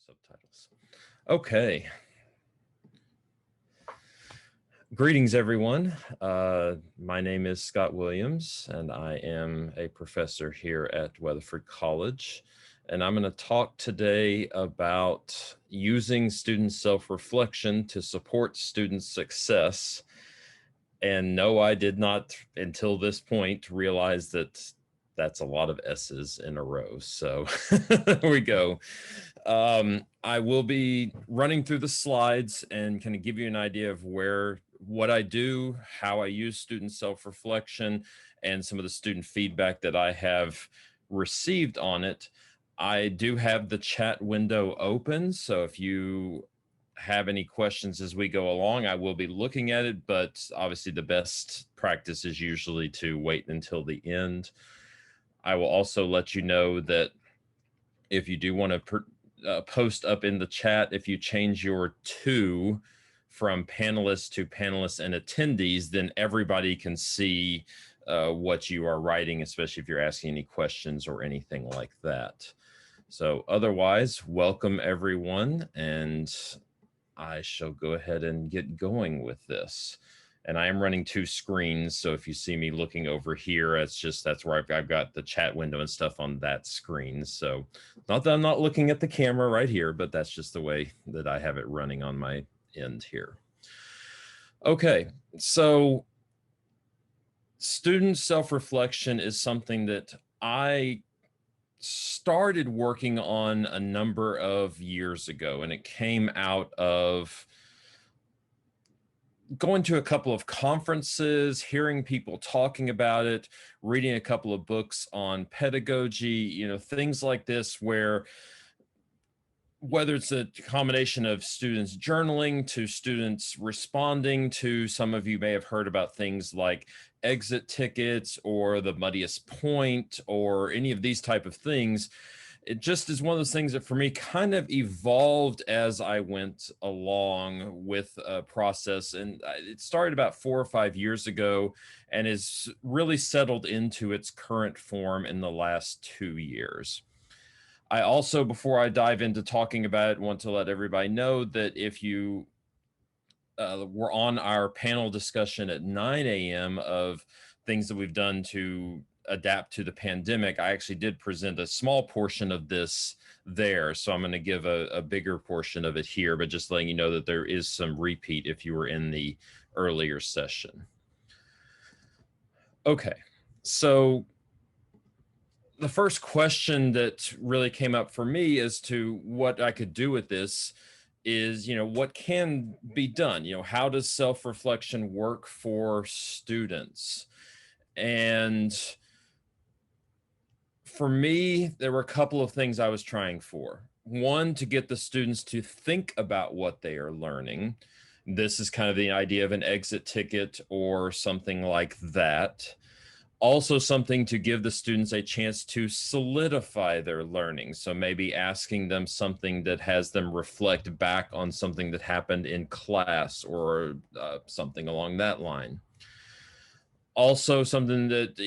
Subtitles. Okay. Greetings, everyone. My name is Scott Williams, and I am a professor here at Weatherford College. And I'm going to talk today about using student self-reflection to support student success. And no, I did not, until this point, realize that that's a lot of S's in a row. So there we go. I will be running through the slides and kind of give you an idea of what I do, how I use student self-reflection, and some of the student feedback that I have received on it. I do have the chat window open, so if you have any questions as we go along, I will be looking at it, but obviously the best practice is usually to wait until the end. I will also let you know that if you do want to post up in the chat, if you change your to from panelists to panelists and attendees, then everybody can see what you are writing, especially if you're asking any questions or anything like that. So otherwise, welcome everyone, and I shall go ahead and get going with this. And I am running two screens, so if you see me looking over here, that's where I've got the chat window and stuff on that screen. So not that I'm not looking at the camera right here, but that's just the way that I have it running on my end here. Okay, so student self-reflection is something that I started working on a number of years ago, and it came out of going to a couple of conferences, hearing people talking about it, reading a couple of books on pedagogy, things like this, where whether it's a combination of students journaling to students responding to, some of you may have heard about things like exit tickets or the muddiest point or any of these type of things. It just is one of those things that for me kind of evolved as I went along with a process. And it started about 4 or 5 years ago and is really settled into its current form in the last 2 years. I also, before I dive into talking about it, want to let everybody know that if you were on our panel discussion at 9 a.m. of things that we've done to adapt to the pandemic, I actually did present a small portion of this there. So I'm going to give a bigger portion of it here, but just letting you know that there is some repeat if you were in the earlier session. Okay, so the first question that really came up for me as to what I could do with this is, what can be done? How does self-reflection work for students? And for me, there were a couple of things I was trying for. One, to get the students to think about what they are learning. This is kind of the idea of an exit ticket or something like that. Also something to give the students a chance to solidify their learning. So maybe asking them something that has them reflect back on something that happened in class or something along that line. Also something that,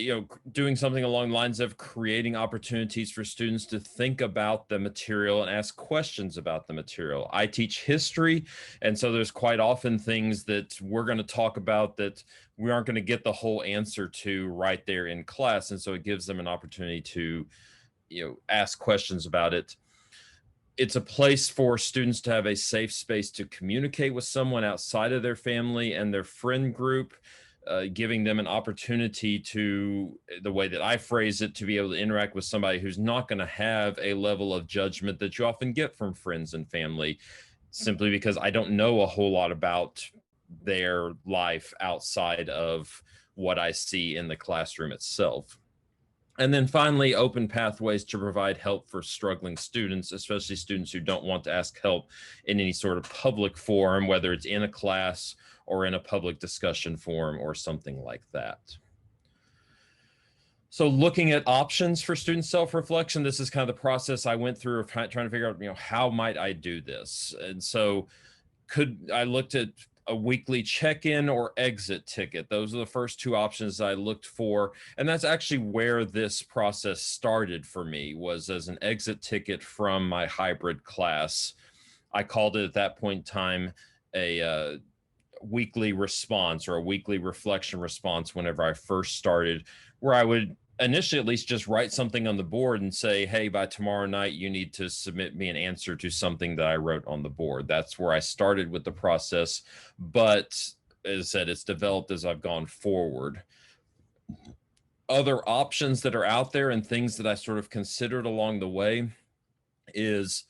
doing something along the lines of creating opportunities for students to think about the material and ask questions about the material. I teach history, and so there's quite often things that we're going to talk about that we aren't going to get the whole answer to right there in class. And so it gives them an opportunity to, ask questions about it. It's a place for students to have a safe space to communicate with someone outside of their family and their friend group. Giving them an opportunity to, the way that I phrase it, to be able to interact with somebody who's not going to have a level of judgment that you often get from friends and family, simply because I don't know a whole lot about their life outside of what I see in the classroom itself. And then finally, open pathways to provide help for struggling students, especially students who don't want to ask help in any sort of public forum, whether it's in a class or in a public discussion forum or something like that. So looking at options for student self-reflection, this is kind of the process I went through of trying to figure out, how might I do this? And so I looked at a weekly check-in or exit ticket. Those are the first two options I looked for. And that's actually where this process started for me, was as an exit ticket from my hybrid class. I called it at that point in time a weekly response, or a weekly reflection response, whenever I first started, where I would initially at least just write something on the board and say, hey, by tomorrow night, you need to submit me an answer to something that I wrote on the board. That's where I started with the process. But as I said, it's developed as I've gone forward. Other options that are out there and things that I sort of considered along the way is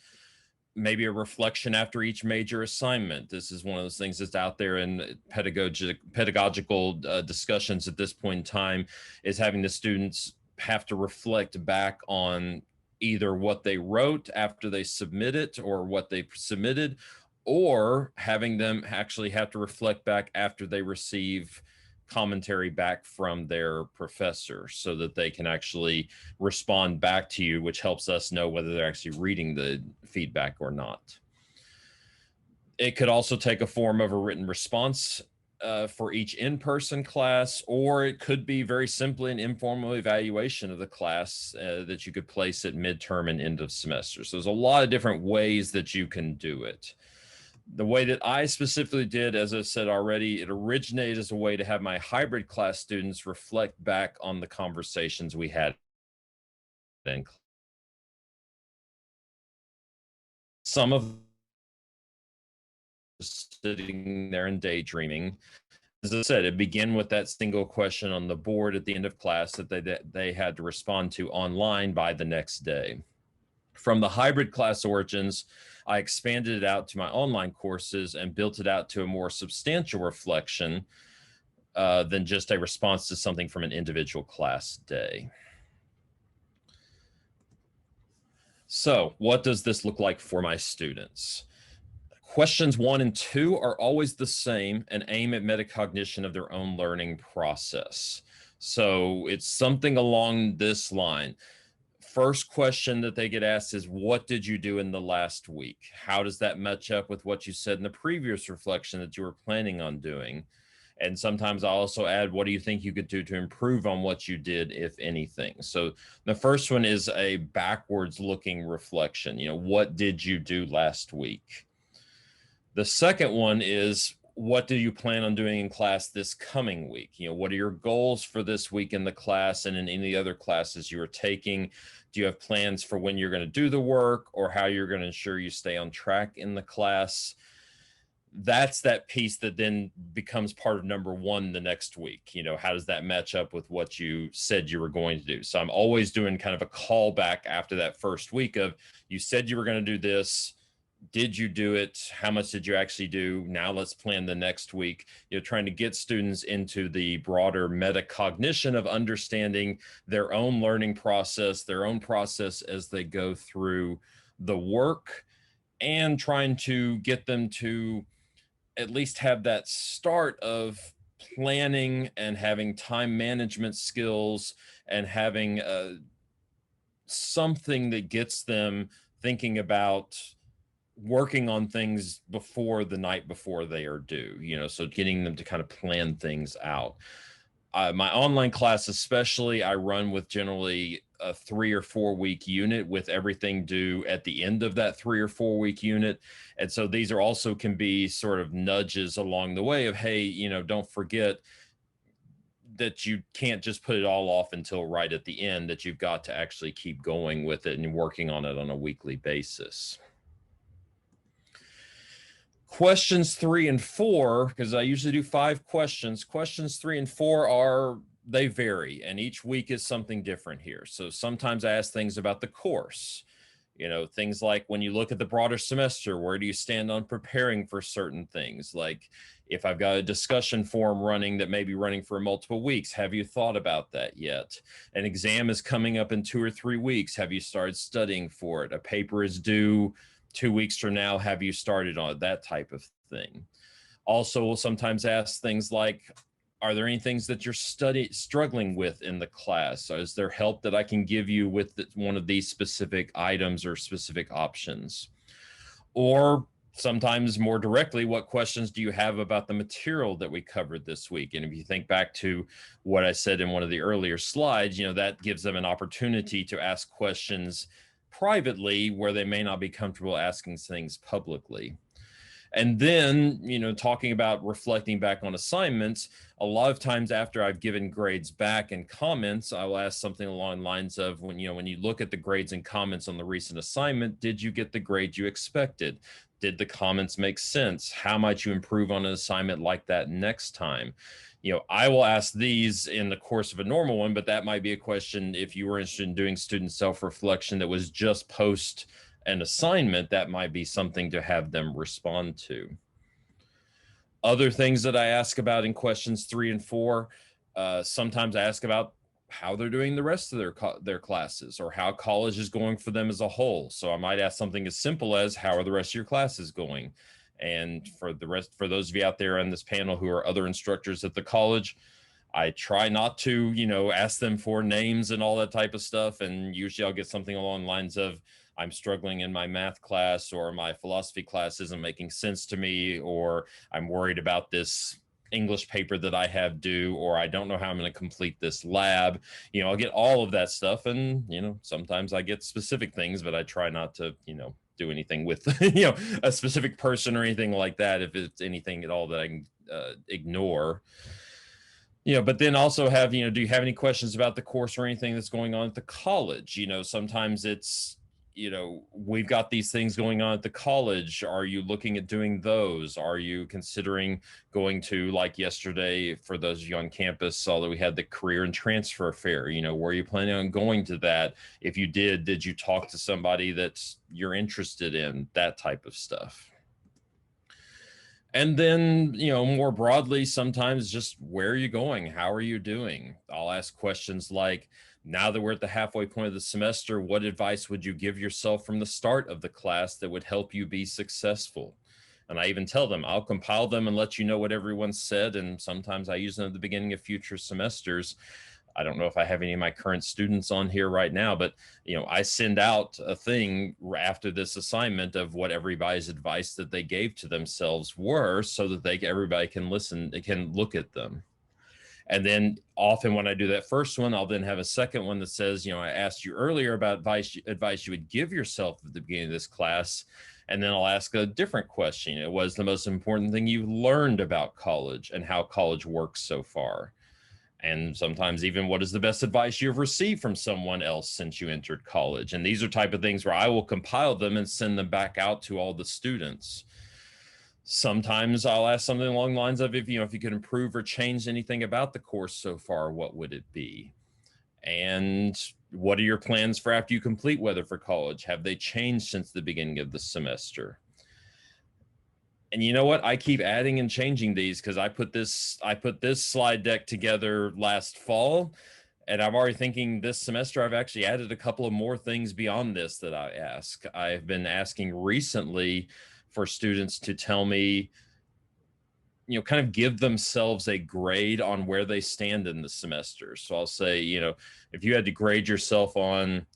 maybe a reflection after each major assignment. This is one of those things that's out there in pedagogical discussions at this point in time, is having the students have to reflect back on either what they wrote after they submit it, or what they submitted, or having them actually have to reflect back after they receive commentary back from their professor, so that they can actually respond back to you, which helps us know whether they're actually reading the feedback or not. It could also take a form of a written response for each in-person class, or it could be very simply an informal evaluation of the class that you could place at midterm and end of semester. So there's a lot of different ways that you can do it. The way that I specifically did, as I said already, it originated as a way to have my hybrid class students reflect back on the conversations we had in class. Some of sitting there and daydreaming. As I said, it began with that single question on the board at the end of class that they had to respond to online by the next day. From the hybrid class origins, I expanded it out to my online courses and built it out to a more substantial reflection than just a response to something from an individual class day. So what does this look like for my students? Questions 1 and 2 are always the same and aim at metacognition of their own learning process. So it's something along this line. First question that they get asked is, what did you do in the last week? How does that match up with what you said in the previous reflection that you were planning on doing? And sometimes I'll also add, what do you think you could do to improve on what you did, if anything? So the first one is a backwards looking reflection. What did you do last week? The second one is, what do you plan on doing in class this coming week? What are your goals for this week in the class and in any other classes you are taking? Do you have plans for when you're going to do the work, or how you're going to ensure you stay on track in the class? That's that piece that then becomes part of number 1 the next week. How does that match up with what you said you were going to do? So I'm always doing kind of a callback after that first week of, you said you were going to do this. Did you do it? How much did you actually do? Now let's plan the next week. Trying to get students into the broader metacognition of understanding their own learning process, their own process as they go through the work, and trying to get them to at least have that start of planning and having time management skills, and having something that gets them thinking about working on things before the night before they are due, so getting them to kind of plan things out. My online class especially, I run with generally a 3 or 4 week unit, with everything due at the end of that 3 or 4 week unit. And so these are also can be sort of nudges along the way of, hey, don't forget that you can't just put it all off until right at the end, that you've got to actually keep going with it and working on it on a weekly basis. Questions 3 and 4, because I usually do 5 questions. Questions 3 and 4 they vary, and each week is something different here. So sometimes I ask things about the course, things like, when you look at the broader semester, where do you stand on preparing for certain things? Like, if I've got a discussion forum running that may be running for multiple weeks, have you thought about that yet? An exam is coming up in 2 or 3 weeks. Have you started studying for it? A paper is due 2 weeks from now. Have you started on it? That type of thing. Also, we'll sometimes ask things like, are there any things that you're struggling with in the class? Is there help that I can give you with one of these specific items or specific options? Or Sometimes more directly, what questions do you have about the material that we covered this week? And if you think back to what I said in one of the earlier slides, that gives them an opportunity to ask questions privately where they may not be comfortable asking things publicly. And then, talking about reflecting back on assignments, a lot of times after I've given grades back and comments, I will ask something along the lines of, when you look at the grades and comments on the recent assignment, did you get the grade you expected? Did the comments make sense? How might you improve on an assignment like that next time? I will ask these in the course of a normal one, but that might be a question if you were interested in doing student self-reflection that was just post an assignment, that might be something to have them respond to. Other things that I ask about in questions 3 and 4, sometimes I ask about how they're doing the rest of their classes, or how college is going for them as a whole. So I might ask something as simple as, how are the rest of your classes going? And for those of you out there on this panel who are other instructors at the college, I try not to, ask them for names and all that type of stuff. And usually I'll get something along the lines of, I'm struggling in my math class, or my philosophy class isn't making sense to me, or I'm worried about this English paper that I have due, or I don't know how I'm going to complete this lab. I'll get all of that stuff. And, sometimes I get specific things, but I try not to, do anything with, a specific person or anything like that, if it's anything at all that I can ignore. But then also have, do you have any questions about the course or anything that's going on at the college? Sometimes it's, we've got these things going on at the college. Are you looking at doing those? Are you considering going to, like yesterday, for those of you on campus, saw that we had the career and transfer fair? Were you planning on going to that? If you did you talk to somebody that you're interested in? That type of stuff. And then, more broadly, sometimes just, where are you going? How are you doing? I'll ask questions like, now that we're at the halfway point of the semester, what advice would you give yourself from the start of the class that would help you be successful? And I even tell them, I'll compile them and let you know what everyone said. And sometimes I use them at the beginning of future semesters. I don't know if I have any of my current students on here right now, but I send out a thing after this assignment of what everybody's advice that they gave to themselves were, so that everybody can listen, they can look at them. And then often when I do that first one, I'll then have a second one that says, I asked you earlier about advice you would give yourself at the beginning of this class. And then I'll ask a different question. What is the most important thing you've learned about college and how college works so far? And sometimes even, what is the best advice you've received from someone else since you entered college? And these are type of things where I will compile them and send them back out to all the students. Sometimes I'll ask something along the lines of, if you could improve or change anything about the course so far, what would it be? And what are your plans for after you complete Weatherford College? Have they changed since the beginning of the semester? And you know what? I keep adding and changing these, because I put this slide deck together last fall, and I'm already thinking this semester I've actually added a couple of more things beyond this that I ask. I've been asking recently for students to tell me, kind of give themselves a grade on where they stand in the semester. So I'll say, if you had to grade yourself on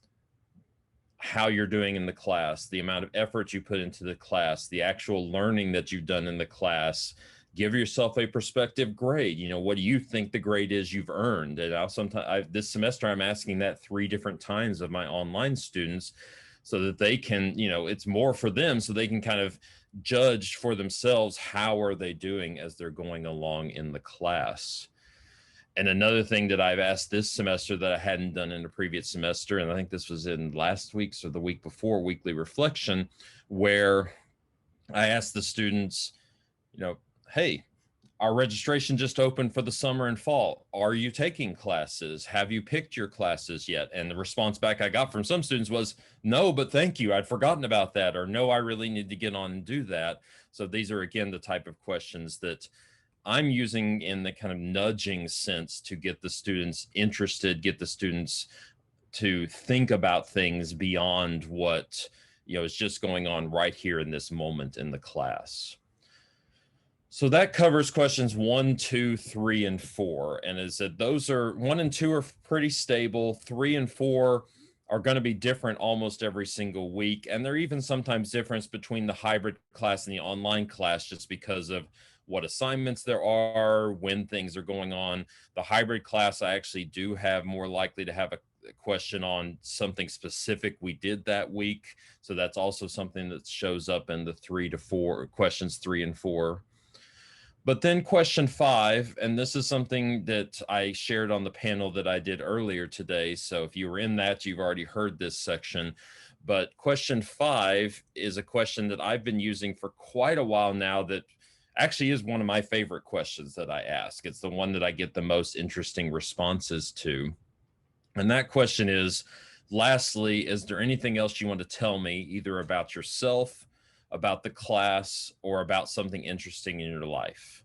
how you're doing in the class, the amount of effort you put into the class, the actual learning that you've done in the class, give yourself a prospective grade. What do you think the grade is you've earned? And this semester, I'm asking that 3 different times of my online students, so that they can, it's more for them, so they can kind of judge for themselves, how are they doing as they're going along in the class. And another thing that I've asked this semester that I hadn't done in the previous semester, and I think this was in last week's or the week before weekly reflection, where I asked the students, hey, our registration just opened for the summer and fall. Are you taking classes? Have you picked your classes yet? And the response back I got from some students was, no, but thank you, I'd forgotten about that, or no, I really need to get on and do that. So these are, again, the type of questions that I'm using in the kind of nudging sense to get the students interested, get the students to think about things beyond what is just going on right here in this moment in the class. So that covers questions 1, 2, 3, and 4. And is that those are 1 and 2 are pretty stable. 3 and 4, are going to be different almost every single week. And there are even sometimes difference between the hybrid class and the online class just because of what assignments there are, when things are going on. The hybrid class, I actually do have more likely to have a question on something specific we did that week. So that's also something that shows up in the 3 to 4 questions 3 and 4. But then question 5, and this is something that I shared on the panel that I did earlier today. So if you were in that, you've already heard this section. But question 5 is a question that I've been using for quite a while now that actually is one of my favorite questions that I ask. It's the one that I get the most interesting responses to. And that question is, lastly, is there anything else you want to tell me, either about yourself, about the class, or about something interesting in your life?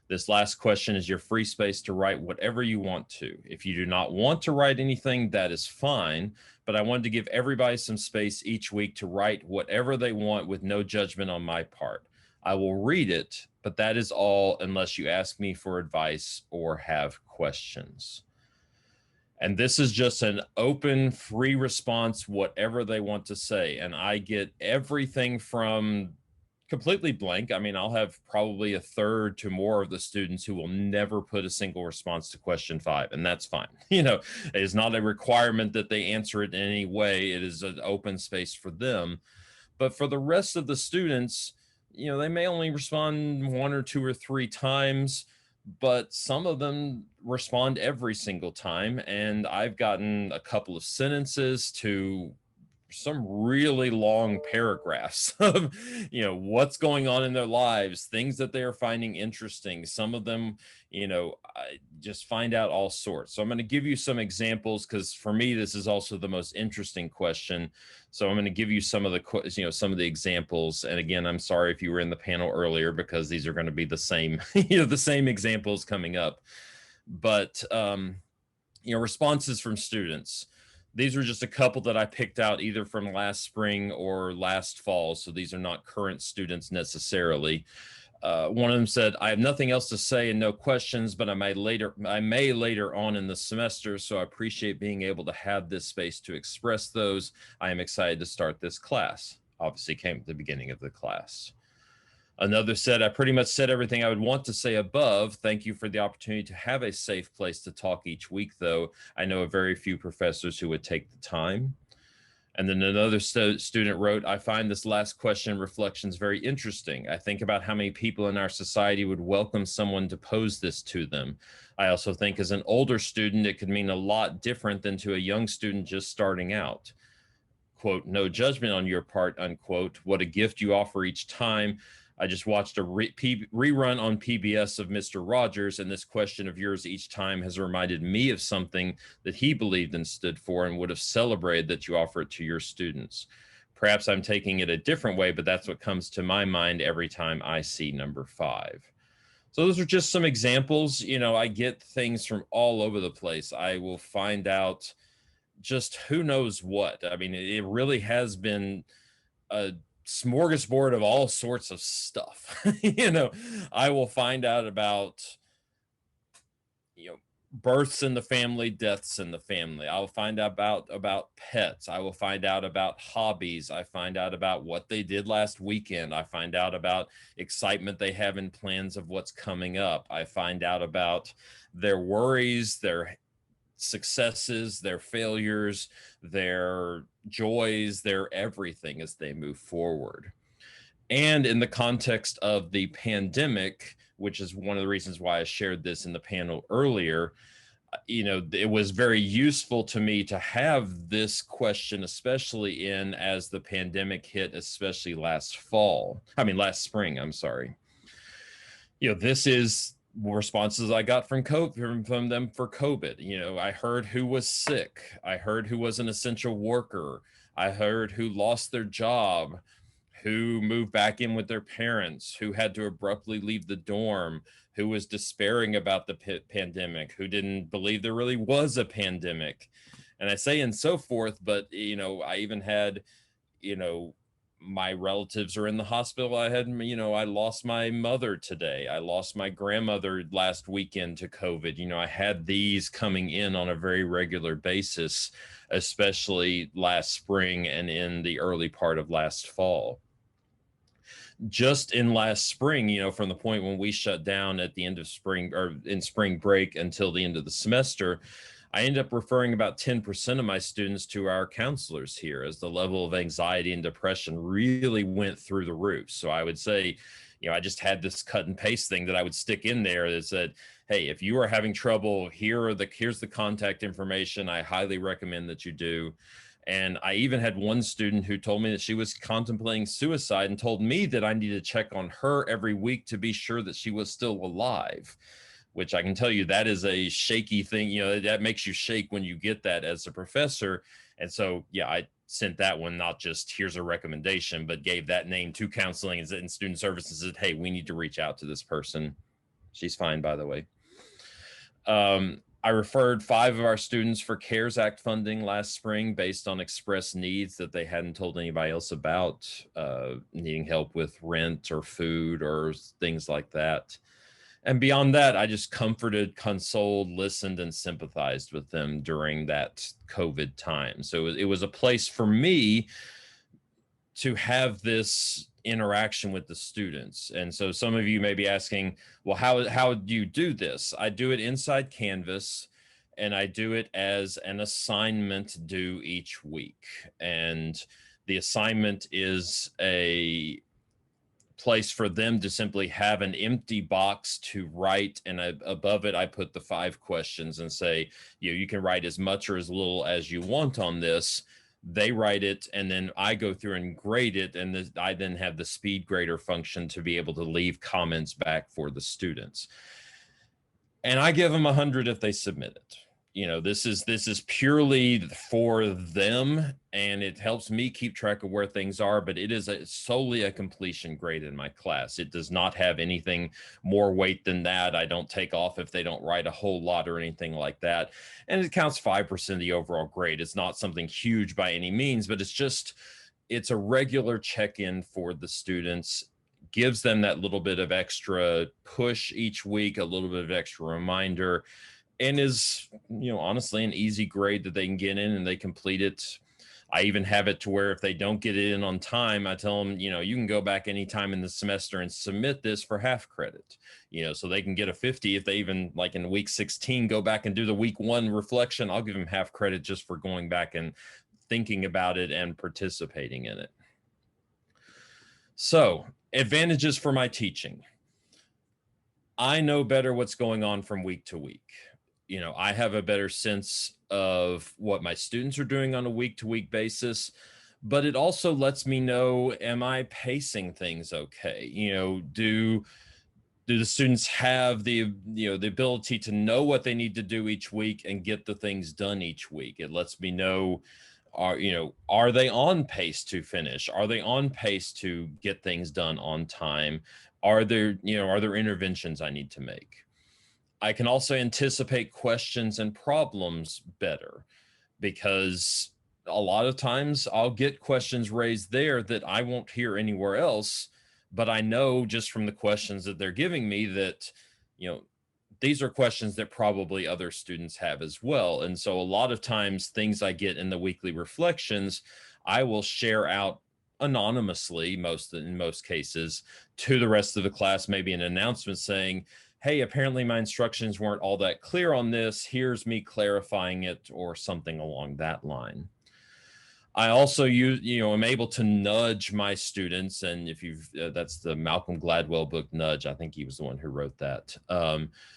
This last question is your free space to write whatever you want to. If you do not want to write anything, that is fine. But I wanted to give everybody some space each week to write whatever they want with no judgment on my part. I will read it, but that is all unless you ask me for advice or have questions. And this is just an open, free response, whatever they want to say. And I get everything from completely blank. I mean, I'll have probably a third to more of the students who will never put a single response to question 5, and that's fine. It is not a requirement that they answer it in any way. It is an open space for them. But for the rest of the students, they may only respond 1 or 2 or 3 times, but some of them respond every single time. And I've gotten a couple of sentences to some really long paragraphs of what's going on in their lives, things that they are finding interesting. Some of them I just find out all sorts. So I'm going to give you some examples, because for me this is also the most interesting question. So I'm going to give you some of the examples. And again, I'm sorry if you were in the panel earlier, because these are going to be the same the same examples coming up. But responses from students. These were just a couple that I picked out either from last spring or last fall. So these are not current students necessarily. One of them said, I have nothing else to say and no questions, but I may later on in the semester. So I appreciate being able to have this space to express those. I am excited to start this class. Obviously came at the beginning of the class. Another said, I pretty much said everything I would want to say above. Thank you for the opportunity to have a safe place to talk each week, though. I know of very few professors who would take the time. And then another student wrote, I find this last question reflections very interesting. I think about how many people in our society would welcome someone to pose this to them. I also think as an older student, it could mean a lot different than to a young student just starting out. Quote, no judgment on your part, unquote. What a gift you offer each time. I just watched a rerun on PBS of Mr. Rogers, and this question of yours each time has reminded me of something that he believed and stood for and would have celebrated that you offer it to your students. Perhaps I'm taking it a different way, but that's what comes to my mind every time I see number 5. So those are just some examples. I get things from all over the place. I will find out just who knows what. I mean, it really has been a smorgasbord of all sorts of stuff. I will find out about births in the family, deaths in the family. I'll find out about pets. I will find out about hobbies. I find out about what they did last weekend. I find out about excitement they have in plans of what's coming up. I find out about their worries, their successes, their failures, their joys, their everything as they move forward. And in the context of the pandemic, which is one of the reasons why I shared this in the panel earlier, it was very useful to me to have this question, especially as the pandemic hit, especially last spring, I'm sorry. This is responses I got from them for COVID. I heard who was sick. I heard who was an essential worker. I heard who lost their job, who moved back in with their parents, who had to abruptly leave the dorm, who was despairing about the pandemic, who didn't believe there really was a pandemic. And I say and so forth, but, I even had, my relatives are in the hospital. I lost my mother today. I lost my grandmother last weekend to COVID. I had these coming in on a very regular basis, especially last spring and in the early part of last fall. Just in last spring, from the point when we shut down at the end of spring or in spring break until the end of the semester, I ended up referring about 10% of my students to our counselors here, as the level of anxiety and depression really went through the roof. So I would say, I just had this cut and paste thing that I would stick in there that said, hey, if you are having trouble, here's the contact information. I highly recommend that you do. And I even had one student who told me that she was contemplating suicide and told me that I needed to check on her every week to be sure that she was still alive, which I can tell you that is a shaky thing. That makes you shake when you get that as a professor. And so, yeah, I sent that one, not just here's a recommendation, but gave that name to counseling and student services and said, hey, we need to reach out to this person. She's fine, by the way. I referred 5 of our students for CARES Act funding last spring based on express needs that they hadn't told anybody else about, needing help with rent or food or things like that. And beyond that, I just comforted, consoled, listened, and sympathized with them during that COVID time. So it was a place for me to have this interaction with the students. And so some of you may be asking, well, how do you do this? I do it inside Canvas, and I do it as an assignment due each week. And the assignment is a place for them to simply have an empty box to write, and above it I put the 5 questions and say, you can write as much or as little as you want on this. They write it, and then I go through and grade it, and I then have the speed grader function to be able to leave comments back for the students. And I give them 100 if they submit it. This is purely for them, and it helps me keep track of where things are, but it is solely a completion grade in my class. It does not have anything more weight than that. I don't take off if they don't write a whole lot or anything like that. And it counts 5% of the overall grade. It's not something huge by any means, but it's a regular check-in for the students, gives them that little bit of extra push each week, a little bit of extra reminder, and is, honestly an easy grade that they can get in and they complete it. I even have it to where if they don't get it in on time, I tell them, you can go back anytime in the semester and submit this for half credit, so they can get a 50. If they even, like in week 16, go back and do the week 1 reflection, I'll give them half credit just for going back and thinking about it and participating in it. So, advantages for my teaching. I know better what's going on from week to week. I have a better sense of what my students are doing on a week-to-week basis, but it also lets me know, am I pacing things okay? Do the students have the ability to know what they need to do each week and get the things done each week? It lets me know, are they on pace to finish? Are they on pace to get things done on time? Are there interventions I need to make? I can also anticipate questions and problems better, because a lot of times I'll get questions raised there that I won't hear anywhere else, but I know just from the questions that they're giving me that, these are questions that probably other students have as well. And so a lot of times things I get in the weekly reflections, I will share out anonymously, in most cases, to the rest of the class, maybe an announcement saying, hey, apparently my instructions weren't all that clear on this. Here's me clarifying it, or something along that line. I also am able to nudge my students. And if that's the Malcolm Gladwell book, Nudge. I think he was the one who wrote that.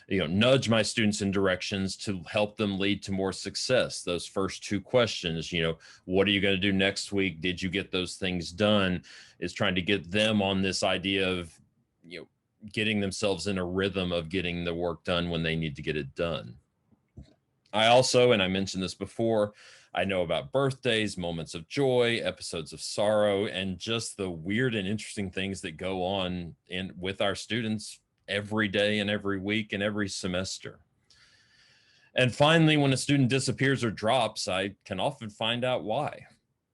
Nudge my students in directions to help them lead to more success. Those first 2 questions, what are you going to do next week? Did you get those things done? Is trying to get them on this idea of, getting themselves in a rhythm of getting the work done when they need to get it done. I also, and I mentioned this before, I know about birthdays, moments of joy, episodes of sorrow, and just the weird and interesting things that go on with our students every day and every week and every semester. And finally, when a student disappears or drops, I can often find out why.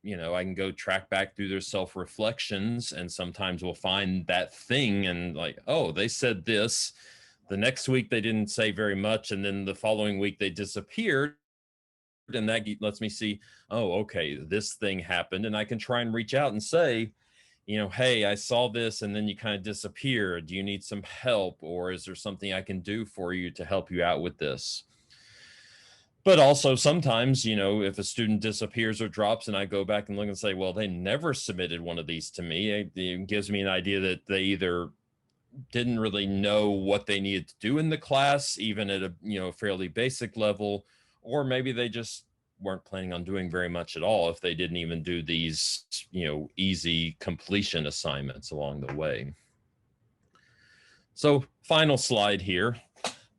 I can go track back through their self-reflections, and sometimes we'll find that thing and like, oh, they said this. The next week they didn't say very much, and then the following week they disappeared, and that lets me see, oh, okay, this thing happened, and I can try and reach out and say, hey, I saw this and then you kind of disappeared. Do you need some help, or is there something I can do for you to help you out with this? But also sometimes, if a student disappears or drops and I go back and look and say, well, they never submitted one of these to me, it gives me an idea that they either didn't really know what they needed to do in the class, even at a fairly basic level, or maybe they just weren't planning on doing very much at all if they didn't even do these easy completion assignments along the way. So final slide here.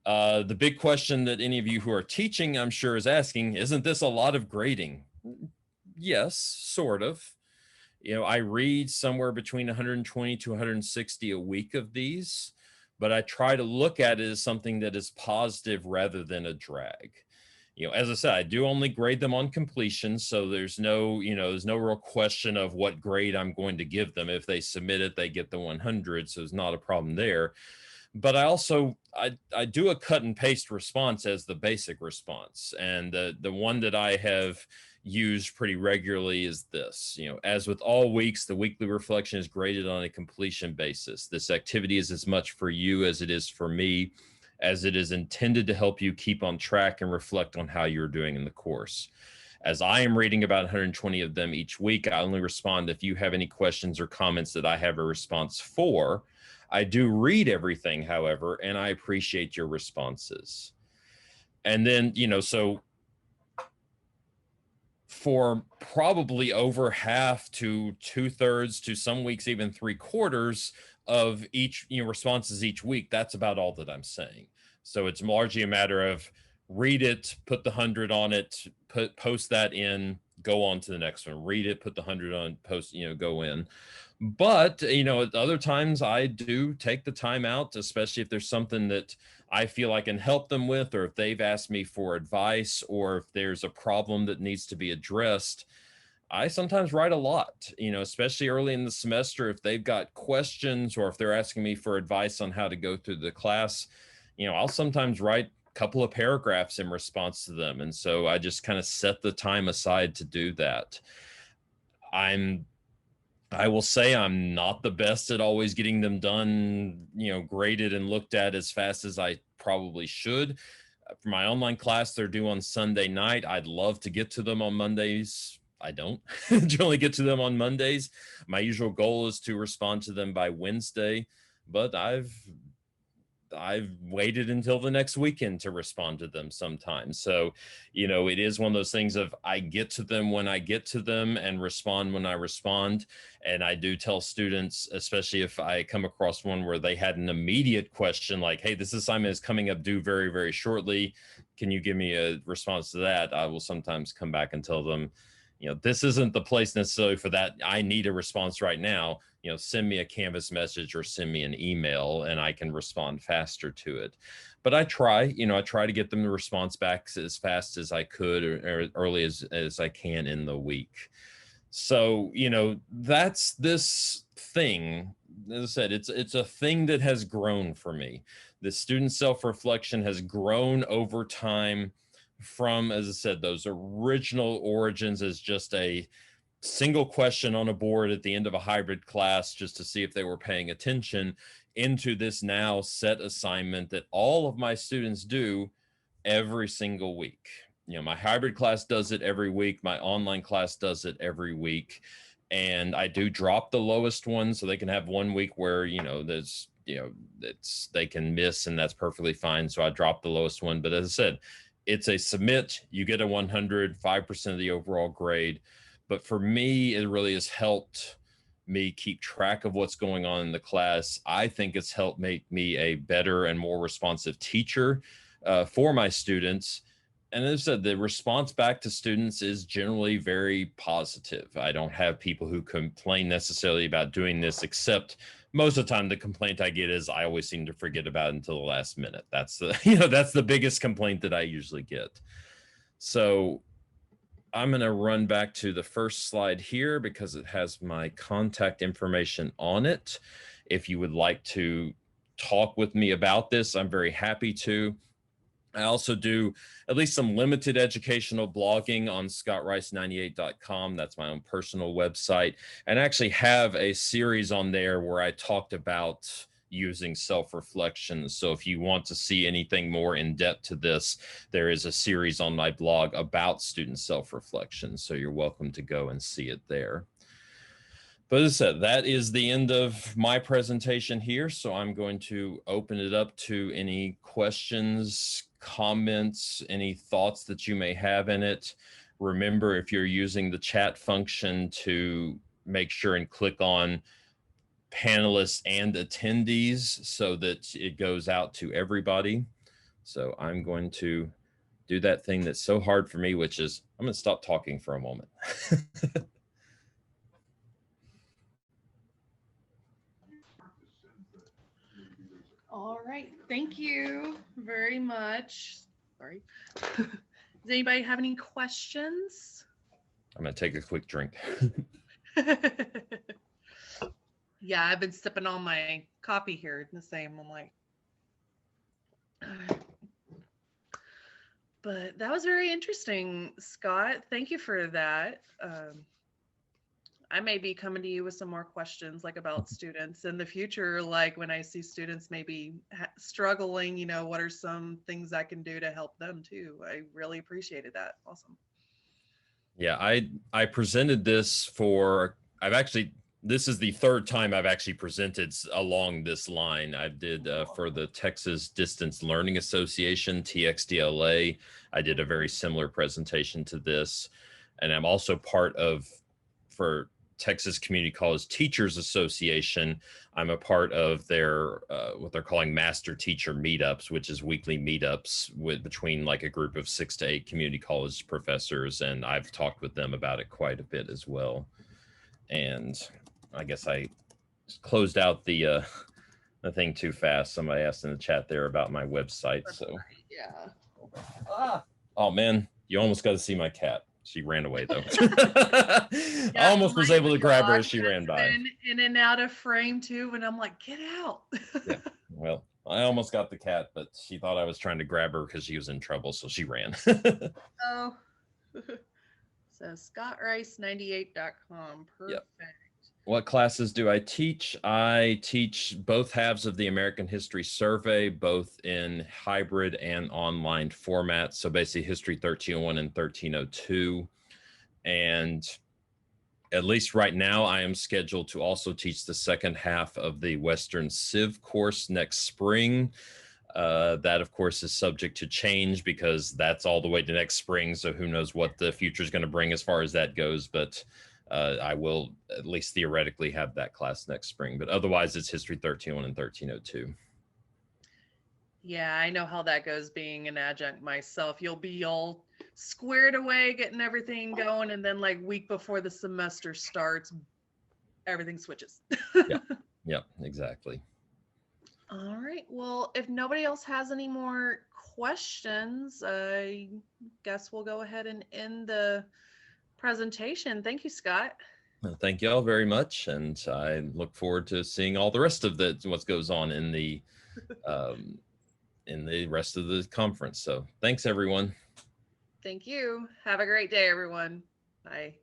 The big question that any of you who are teaching, I'm sure, is asking, isn't this a lot of grading? Yes, sort of. I read somewhere between 120 to 160 a week of these, but I try to look at it as something that is positive rather than a drag. As I said, I do only grade them on completion, so there's no real question of what grade I'm going to give them. If they submit it, they get the 100, so there's not a problem there. But I also, I do a cut and paste response as the basic response. And the one that I have used pretty regularly is this. As with all weeks, the weekly reflection is graded on a completion basis. This activity is as much for you as it is for me, as it is intended to help you keep on track and reflect on how you're doing in the course. As I am reading about 120 of them each week, I only respond if you have any questions or comments that I have a response for. I do read everything, however, and I appreciate your responses. And then, so for probably over half to 2/3 to some weeks, even 3/4 of each, responses each week, that's about all that I'm saying. So it's largely a matter of read it, put the 100 on it, post that in, go on to the next one. Read it, put the 100 on, post, go in. But, at other times I do take the time out, especially if there's something that I feel I can help them with, or if they've asked me for advice, or if there's a problem that needs to be addressed. I sometimes write a lot, especially early in the semester. If they've got questions or if they're asking me for advice on how to go through the class, I'll sometimes write a couple of paragraphs in response to them. And so I just kind of set the time aside to do that. I will say I'm not the best at always getting them done, graded and looked at as fast as I probably should. For my online class, they're due on Sunday night. I'd love to get to them on Mondays. I don't generally get to them on Mondays. My usual goal is to respond to them by Wednesday, but I've waited until the next weekend to respond to them sometimes. So, it is one of those things of I get to them when I get to them and respond when I respond. And I do tell students, especially if I come across one where they had an immediate question like, hey, this assignment is coming up due very, very shortly. Can you give me a response to that? I will sometimes come back and tell them, this isn't the place necessarily for that. I need a response right now. Send me a Canvas message or send me an email and I can respond faster to it. But I try to get them the response back as fast as I could or early as I can in the week. So, that's this thing. As I said, it's a thing that has grown for me. The student self-reflection has grown over time from, as I said, those original origins as just a single question on a board at the end of a hybrid class just to see if they were paying attention, into this now set assignment that all of my students do every single week. My hybrid class does it every week. My online class does it every week. And I do drop the lowest one so they can have one week where, there's, they can miss, and that's perfectly fine. So I drop the lowest one. But as I said, it's a submit, you get a 100, 5% of the overall grade. But for me, it really has helped me keep track of what's going on in the class. I think it's helped make me a better and more responsive teacher for my students. And as I said, the response back to students is generally very positive. I don't have people who complain necessarily about doing this, except most of the time the complaint I get is I always seem to forget about it until the last minute. That's the, that's the biggest complaint that I usually get. So I'm going to run back to the first slide here because it has my contact information on it. If you would like to talk with me about this, I'm very happy to. I also do at least some limited educational blogging on scottrice98.com. That's my own personal website. And I actually have a series on there where I talked about using self-reflection. So if you want to see anything more in depth to this, there is a series on my blog about student self-reflection. So you're welcome to go and see it there. But as I said, that is the end of my presentation here. So I'm going to open it up to any questions, comments, any thoughts that you may have in it. Remember, if you're using the chat function, to make sure and click on panelists and attendees so that it goes out to everybody. So I'm going to do that thing that's so hard for me, which is I'm going to stop talking for a moment. All right, thank you very much. Sorry. Does anybody have any questions? I'm going to take a quick drink. Yeah, I've been sipping on my coffee here. The same. I'm like, but that was very interesting, Scott. Thank you for that. I may be coming to you with some more questions like about students in the future, like when I see students maybe struggling, you know, what are some things I can do to help them too? I really appreciated that. Awesome. Yeah, I presented this for, this is the third time I've actually presented along this line. I did for the Texas Distance Learning Association, TXDLA. I did a very similar presentation to this. And I'm also part of, for Texas Community College Teachers Association, I'm a part of their what they're calling master teacher meetups, which is weekly meetups between like a group of 6 to 8 community college professors, and I've talked with them about it quite a bit as well. And I guess I closed out the thing too fast. Somebody asked in the chat there about my website. That's so right. Yeah. Oh man, you almost got to see my cat. She ran away though. I almost was able to grab her as she ran by. Been in and out of frame too, and I'm like, get out. Yeah, well, I almost got the cat, but she thought I was trying to grab her because she was in trouble, so she ran. Oh. So scottrice98.com. Perfect. Yep. What classes do I teach? I teach both halves of the American History Survey, both in hybrid and online formats. So basically History 1301 and 1302. And at least right now, I am scheduled to also teach the second half of the Western Civ course next spring. That, of course, is subject to change because that's all the way to next spring. So who knows what the future is going to bring as far as that goes. But I will at least theoretically have that class next spring. But otherwise, it's History 1301 and 1302. Yeah, I know how that goes being an adjunct myself. You'll be all squared away, getting everything going, and then like week before the semester starts, everything switches. Yep, exactly. All right. Well, if nobody else has any more questions, I guess we'll go ahead and end the presentation. Thank you, Scott. Thank you all very much, and I look forward to seeing all the rest of what goes on in the rest of the conference. So thanks, everyone. Thank you. Have a great day, everyone. Bye.